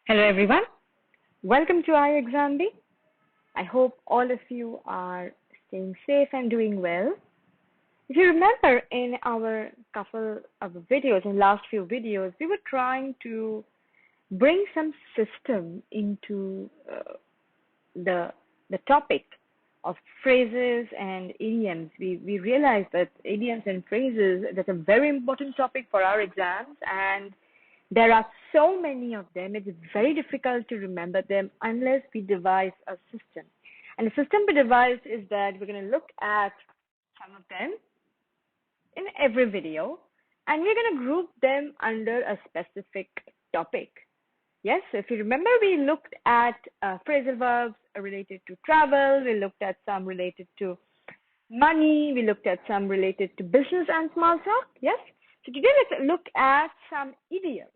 Hello everyone. Welcome to ixamBee. I hope all of you are staying safe and doing well. If you remember in our couple of videos, in last few videos, we were trying to bring some system into the topic of phrases and idioms. We realized that idioms and phrases, that's a very important topic for our exams, and there are so many of them, it's very difficult to remember them unless we devise a system. And the system we devise is that we're going to look at some of them in every video, and we're going to group them under a specific topic. Yes, so if you remember, we looked at phrasal verbs related to travel, we looked at some related to money, we looked at some related to business and small talk. Yes, so today let's look at some idioms,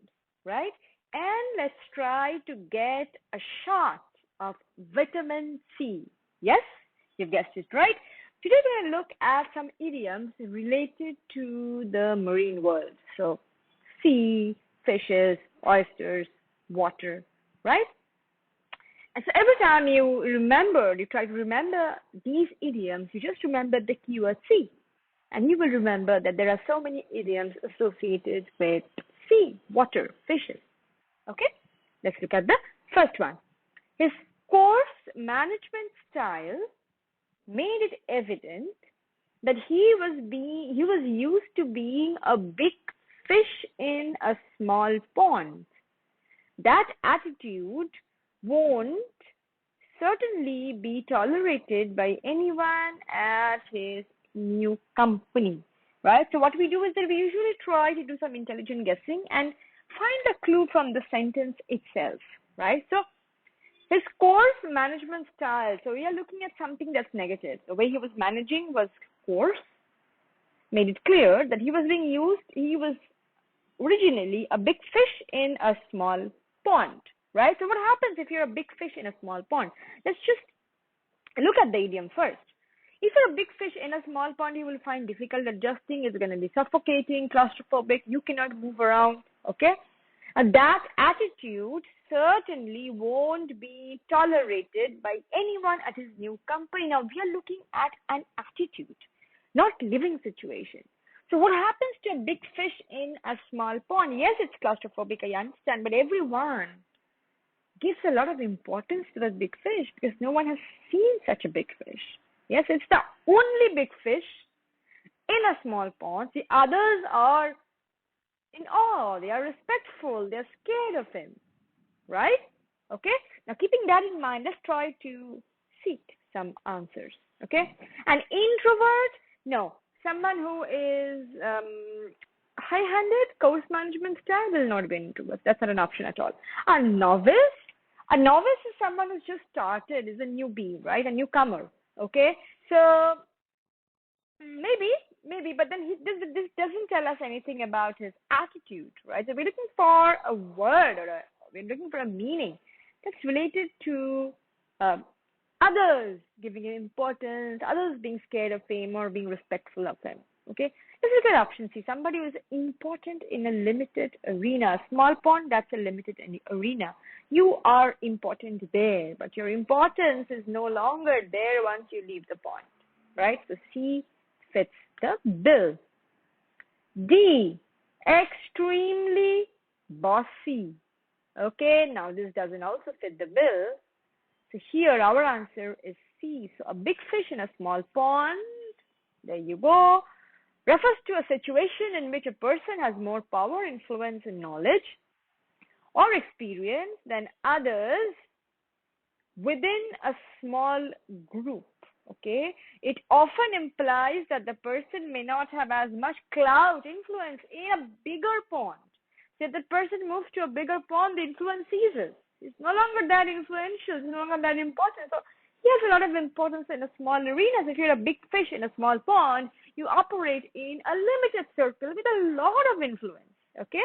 right? And let's try to get a shot of vitamin C. Yes, you guessed it right. Today we're going to look at some idioms related to the marine world. So sea, fishes, oysters, water, right? And so every time you try to remember these idioms, you just remember the keyword sea. And you will remember that there are so many idioms associated with sea, water, fishes. Okay, let's look at the first one. His course management style made it evident that he was used to being a big fish in a small pond. That attitude won't certainly be tolerated by anyone at his new company, right? So what we do is that we usually try to do some intelligent guessing and find a clue from the sentence itself, right? So his course management style. So we are looking at something that's negative. The way he was managing was coarse, made it clear that he was originally a big fish in a small pond, right? So what happens if you're a big fish in a small pond? Let's just look at the idiom first. If you're a big fish in a small pond, you will find difficult adjusting. It's going to be suffocating, claustrophobic. You cannot move around, okay? And that attitude certainly won't be tolerated by anyone at his new company. Now, we are looking at an attitude, not living situation. So what happens to a big fish in a small pond? Yes, it's claustrophobic, I understand, but everyone gives a lot of importance to that big fish because no one has seen such a big fish. Yes, it's the only big fish in a small pond. The others are in awe. They are respectful. They're scared of him. Right? Okay? Now, keeping that in mind, let's try to seek some answers. Okay? An introvert? No. Someone who is high-handed, course management style will not be an introvert. That's not an option at all. A novice? A novice is someone who's just started, is a newbie, right? A newcomer. Okay, so maybe, but then this doesn't tell us anything about his attitude, right? So we're looking for a word we're looking for a meaning that's related to others giving him importance, others being scared of him or being respectful of him. Okay, let's look at option C. Somebody who is important in a limited arena. A small pond, that's a limited arena. You are important there, but your importance is no longer there once you leave the pond, right? So C fits the bill. D, extremely bossy. Okay, now this doesn't also fit the bill. So here our answer is C. So a big fish in a small pond, there you go, refers to a situation in which a person has more power, influence, and knowledge or experience than others within a small group. Okay, it often implies that the person may not have as much clout, influence in a bigger pond. So if the person moves to a bigger pond, the influence ceases. It's no longer that influential, it's no longer that important. So he has a lot of importance in a small arena. So if you're a big fish in a small pond, you operate in a limited circle with a lot of influence. Okay?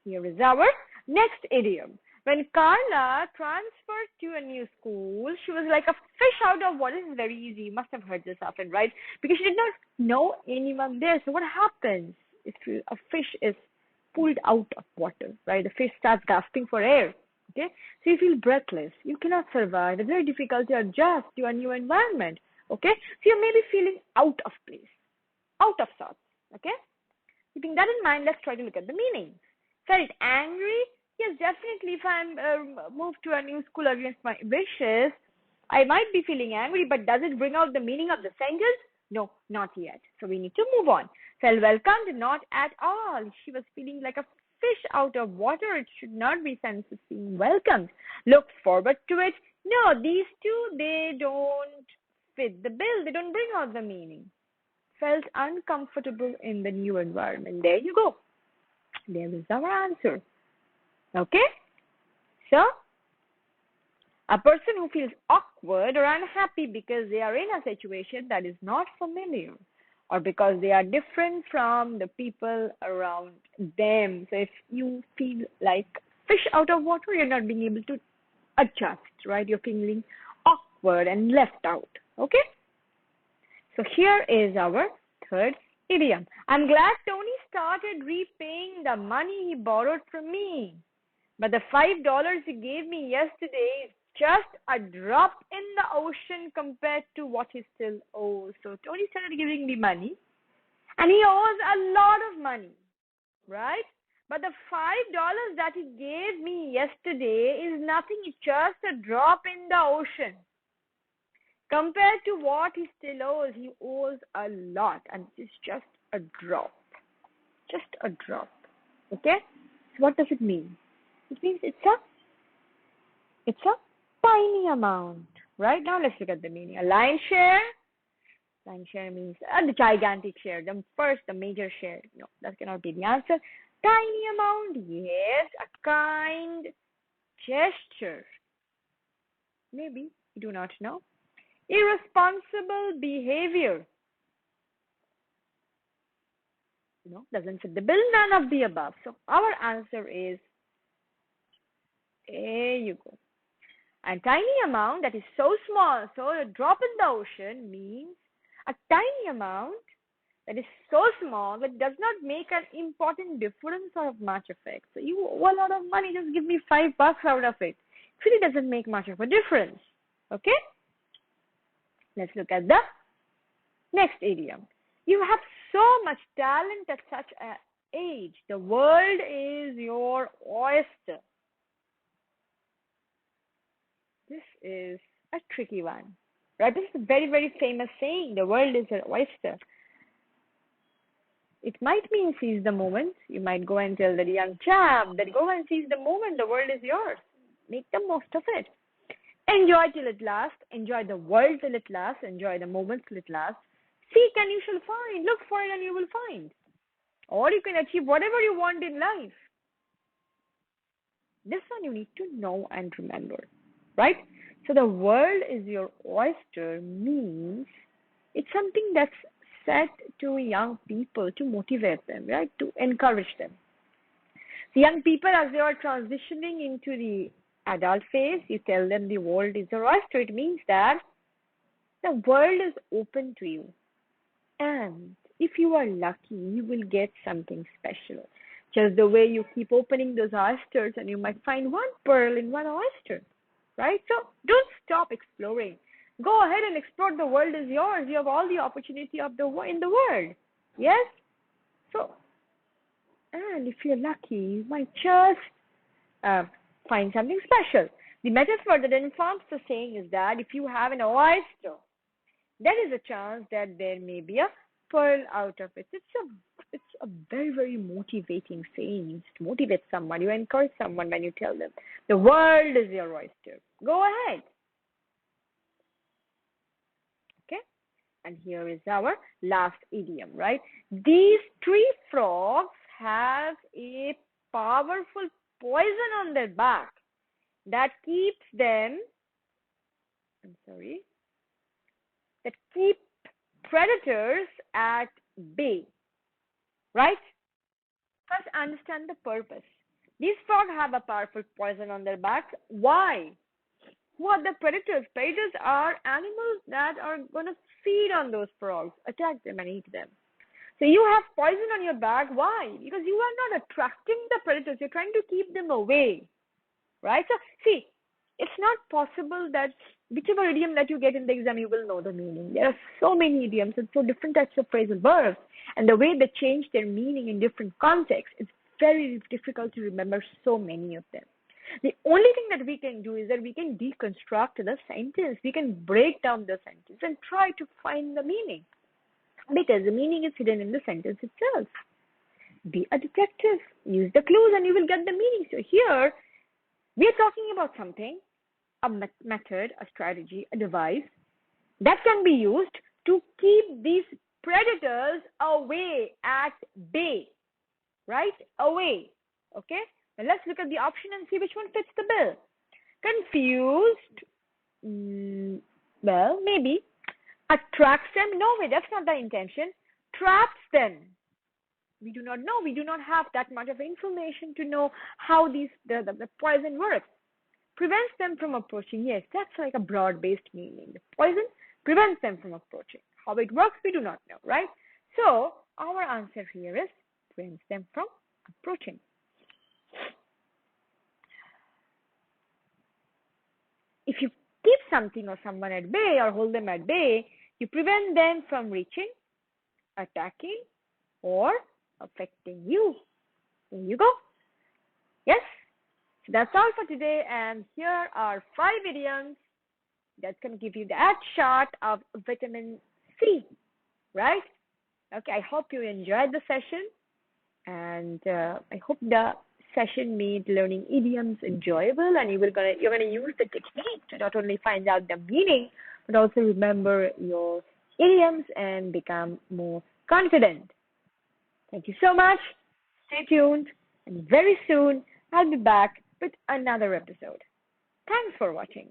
Here is our next idiom. When Carla transferred to a new school, she was like a fish out of water. This is very easy. You must have heard this often, right? Because she did not know anyone there. So what happens if a fish is pulled out of water, right? The fish starts gasping for air. Okay, so you feel breathless. You cannot survive. It's very difficult to adjust to a new environment. Okay, so you may be feeling out of place, out of sorts. Okay, keeping that in mind, let's try to look at the meaning. Felt angry? Yes, definitely. If I'm moved to a new school against my wishes, I might be feeling angry, but does it bring out the meaning of the sentence? No, not yet. So we need to move on. Felt welcomed? Not at all. She was feeling like a fish out of water. It should not be sense of being welcomed. Looked forward to it? No, these two, they don't fit the bill. They don't bring out the meaning. Felt uncomfortable in the new environment. There you go. There is our answer. Okay? So, a person who feels awkward or unhappy because they are in a situation that is not familiar or because they are different from the people around them. So if you feel like fish out of water, you're not being able to adjust, right? You're feeling awkward and left out. Okay? So here is our third idiom. I'm glad Tony started repaying the money he borrowed from me. But the $5 he gave me yesterday is just a drop in the ocean compared to what he still owes. So Tony started giving me money and he owes a lot of money, right? But the $5 that he gave me yesterday is nothing. It's just a drop in the ocean. Compared to what he still owes, he owes a lot and it's just a drop. Just a drop. Okay? So what does it mean? It means it's a tiny amount. Right? Now let's look at the meaning. A lion's share. Lion's share means the gigantic share. The major share. No, that cannot be the answer. Tiny amount. Yes, a kind gesture. Maybe. You do not know. Irresponsible behavior. No, doesn't fit the bill. None of the above. So our answer is, there you go. And tiny amount, that is so small. So a drop in the ocean means a tiny amount that is so small that does not make an important difference or much effect. So you owe a lot of money, just give me $5 out of it. It really doesn't make much of a difference. Okay? Let's look at the next idiom. You have so much talent at such an age. The world is your oyster. This is a tricky one, right? This is a very, very famous saying. The world is your oyster. It might mean seize the moment. You might go and tell the young chap that go and seize the moment. The world is yours. Make the most of it. Enjoy till it lasts. Enjoy the world till it lasts. Enjoy the moment till it lasts. Seek and you shall find. Look for it and you will find. Or you can achieve whatever you want in life. This one you need to know and remember, right? So the world is your oyster means it's something that's said to young people to motivate them, right? To encourage them. So young people, as they are transitioning into the adult phase, you tell them the world is your oyster. It means that the world is open to you. And if you are lucky, you will get something special. Just the way you keep opening those oysters and you might find one pearl in one oyster, right? So don't stop exploring. Go ahead and explore. The world is yours. You have all the opportunity in the world. Yes? So, and if you're lucky, you might just find something special. The metaphor that informs the saying is that if you have an oyster, there is a chance that there may be a pearl out of it. It's a very, very motivating saying. It motivates someone. You encourage someone when you tell them, the world is your oyster. Go ahead. Okay? And here is our last idiom, right? These three frogs have a powerful poison on their back that keeps predators at bay, right? First, understand the purpose. These frogs have a powerful poison on their backs. Why? Who are the predators? Predators are animals that are going to feed on those frogs, attack them and eat them. So you have poison on your back. Why? Because you are not attracting the predators. You're trying to keep them away, right? So see, it's not possible that whichever idiom that you get in the exam, you will know the meaning. There are so many idioms and so different types of phrasal verbs, and the way they change their meaning in different contexts, it's very difficult to remember so many of them. The only thing that we can do is that we can deconstruct the sentence. We can break down the sentence and try to find the meaning, because the meaning is hidden in the sentence itself. Be a detective. Use the clues and you will get the meaning. So here, we are talking about something, a method, a strategy, a device that can be used to keep these predators away, at bay, right? Away, okay? Now let's look at the option and see which one fits the bill. Confused, well, maybe. Attracts them, no way, that's not the intention. Traps them. We do not know. We do not have that much of information to know how the poison works. Prevents them from approaching. Yes, that's like a broad-based meaning. The poison prevents them from approaching. How it works, we do not know, right? So our answer here is prevents them from approaching. If you keep something or someone at bay or hold them at bay, you prevent them from reaching, attacking, or affecting you. There you go. Yes? So that's all for today, and here are 5 idioms that can give you that shot of vitamin C, right? Okay, I hope you enjoyed the session, and I hope the session made learning idioms enjoyable, and you're gonna use the technique to not only find out the meaning, but also remember your idioms and become more confident. Thank you so much. Stay tuned, and very soon I'll be back with another episode. Thanks for watching.